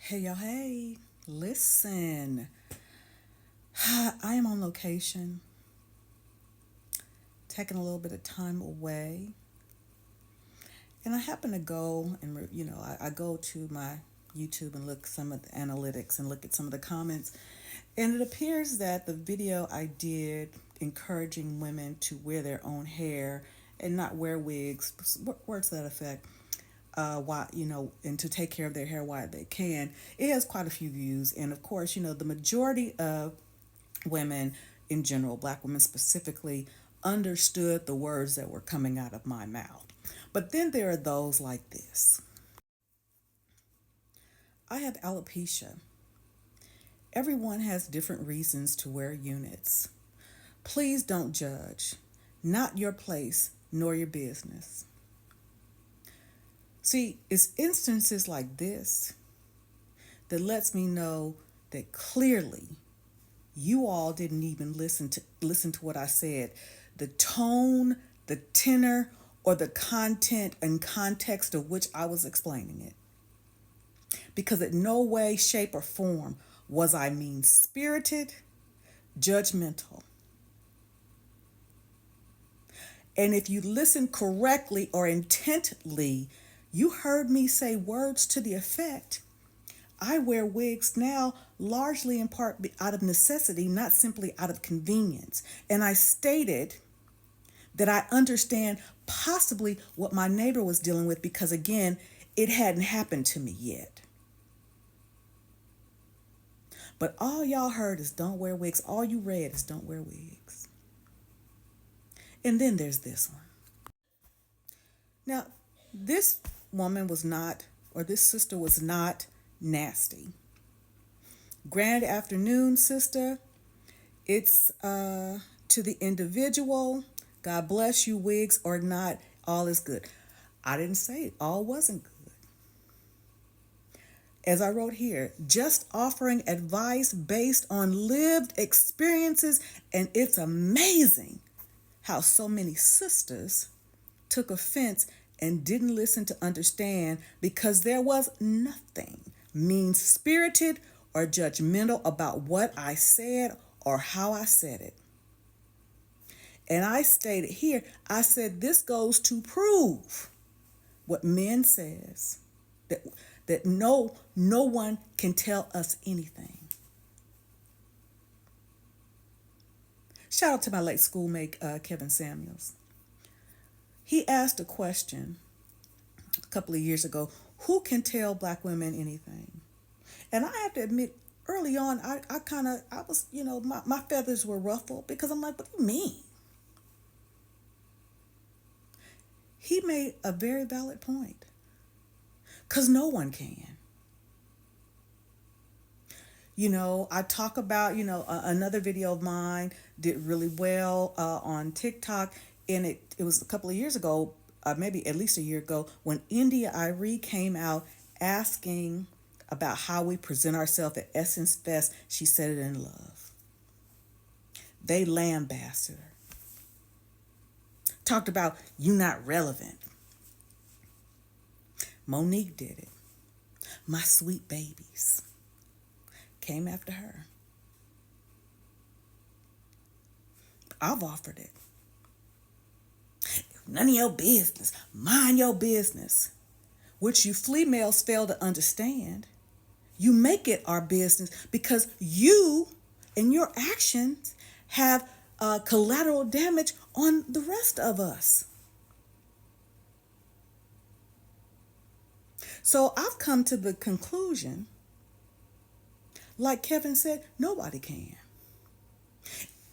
Hey, y'all, hey, listen. I am on location, taking a little bit of time away. And I happen to go and, I go to my YouTube and look some of the analytics and look at some of the comments. And it appears that the video I did encouraging women to wear their own hair and not wear wigs, words to that effect, why and to take care of their hair while they can. It has quite a few views, and of course, the majority of women in general, black women specifically, understood the words that were coming out of my mouth. But then there are those like this. I have alopecia. Everyone has different reasons to wear units. Please don't judge. Not your place nor your business. See, it's instances like this that lets me know that clearly you all didn't even listen to what I said. The tone, the tenor, or the content and context of which I was explaining it. Because in no way, shape, or form was I mean-spirited, judgmental. And if you listen correctly or intently, you heard me say words to the effect, I wear wigs now largely in part out of necessity, not simply out of convenience. And I stated that I understand possibly what my neighbor was dealing with because, again, it hadn't happened to me yet. But all y'all heard is don't wear wigs. All you read is don't wear wigs. And then there's this one. Now, this woman was not, or this sister was not nasty. Grand afternoon, sister. It's to the individual. God bless you, wigs or not, all is good. I didn't say all wasn't good. As I wrote here, just offering advice based on lived experiences, and it's amazing how so many sisters took offense and didn't listen to understand because there was nothing mean-spirited or judgmental about what I said or how I said it. And I stated here, I said this goes to prove what men says, that no one can tell us anything. Shout out to my late schoolmate, Kevin Samuels. He asked a question a couple of years ago, who can tell black women anything? And I have to admit, early on, I was, my feathers were ruffled because I'm like, what do you mean? He made a very valid point. Because no one can. I talk about, another video of mine did really well on TikTok. And it was a couple of years ago, maybe at least a year ago, when India Arie came out asking about how we present ourselves at Essence Fest. She said it in love. They lambasted her. Talked about you not relevant. Monique did it. My sweet babies came after her. I've offered it. None of your business. Mind your business. Which you flea males fail to understand. You make it our business because you and your actions have collateral damage on the rest of us. So I've come to the conclusion, like Kevin said, nobody can.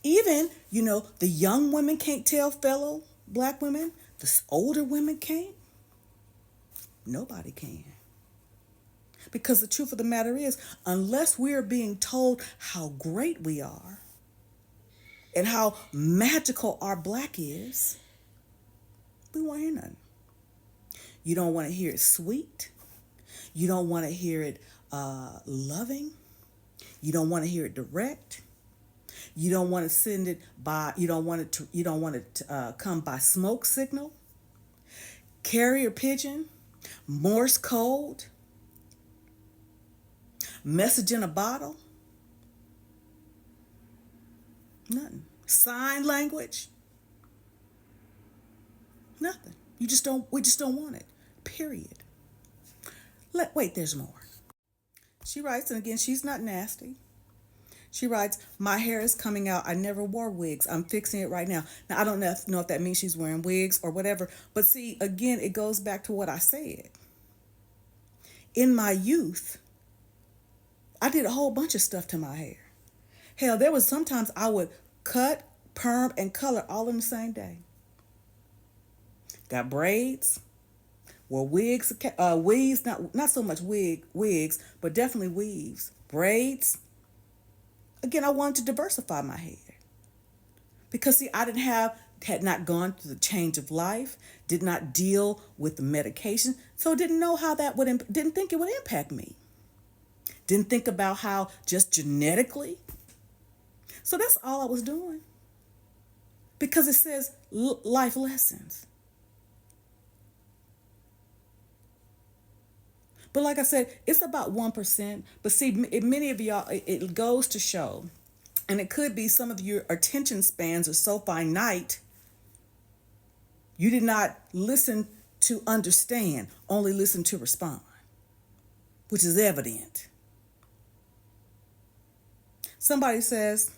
Even, the young women can't tell fellow black women. The older women can't. Nobody can. Because the truth of the matter is, unless we are being told how great we are and how magical our black is, we won't hear nothing. You don't want to hear it sweet. You don't want to hear it loving. You don't want to hear it direct. You don't want to send it by. You don't want it to come by smoke signal, carrier pigeon, Morse code. Message in a bottle? Nothing. Sign language? Nothing. We just don't want it. Period. Wait, there's more. She writes, and again, she's not nasty. She writes, my hair is coming out. I never wore wigs. I'm fixing it right now. Now, I don't know if that means she's wearing wigs or whatever. But see, again, it goes back to what I said. In my youth, I did a whole bunch of stuff to my hair. Hell, there was sometimes I would cut, perm, and color all in the same day. Got braids, wore wigs, weaves, not so much wigs, but definitely weaves, braids. Again, I wanted to diversify my hair because see, had not gone through the change of life, did not deal with the medication, so didn't know how didn't think it would impact me. Didn't think about how just genetically. So that's all I was doing. Because it says life lessons. But like I said, it's about 1%. But see, many of y'all, it goes to show, and it could be some of your attention spans are so finite, you did not listen to understand, only listen to respond, which is evident. Somebody says,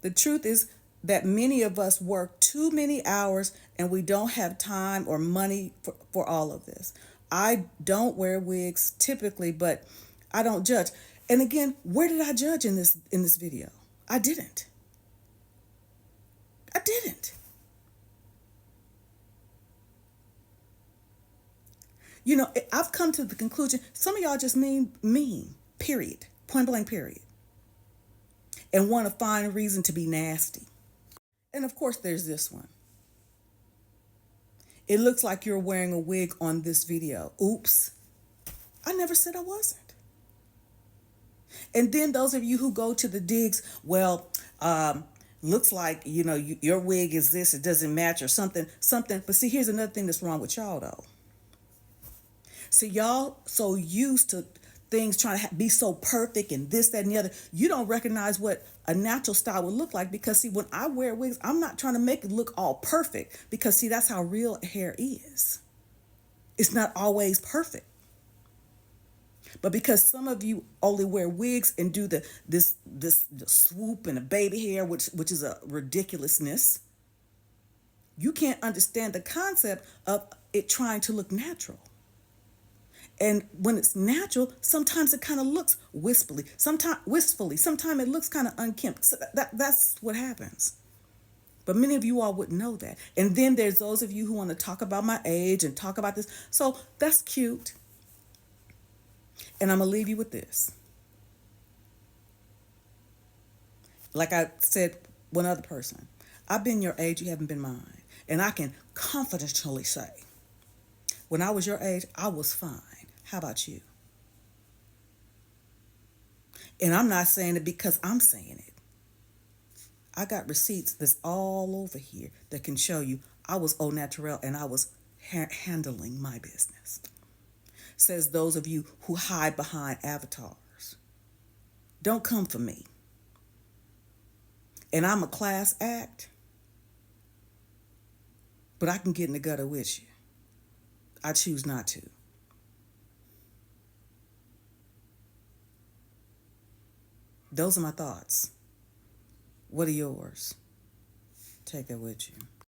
the truth is that many of us work too many hours and we don't have time or money for all of this. I don't wear wigs typically, but I don't judge. And again, where did I judge in this video? I didn't. I didn't. You know, I've come to the conclusion, some of y'all just mean, period. Point blank, period. And want to find a reason to be nasty. And of course, there's this one. It looks like you're wearing a wig on this video. Oops. I never said I wasn't. And then those of you who go to the digs, well, looks like, you know, your wig is this, it doesn't match or something. But see, here's another thing that's wrong with y'all though. See, y'all so used to things trying to be so perfect and this, that, and the other, you don't recognize what a natural style would look like because see, when I wear wigs, I'm not trying to make it look all perfect because see, that's how real hair is. It's not always perfect. But because some of you only wear wigs and do the swoop and the baby hair, which is a ridiculousness, you can't understand the concept of it trying to look natural. And when it's natural, sometimes it kind of looks wistfully. Sometimes it looks kind of unkempt. So that's what happens. But many of you all wouldn't know that. And then there's those of you who want to talk about my age and talk about this. So that's cute. And I'm going to leave you with this. Like I said, one other person, I've been your age, you haven't been mine. And I can confidently say, when I was your age, I was fine. How about you? And I'm not saying it because I'm saying it. I got receipts that's all over here that can show you I was au naturel and I was handling my business. Says those of you who hide behind avatars. Don't come for me. And I'm a class act, but I can get in the gutter with you. I choose not to. Those are my thoughts. What are yours? Take that with you.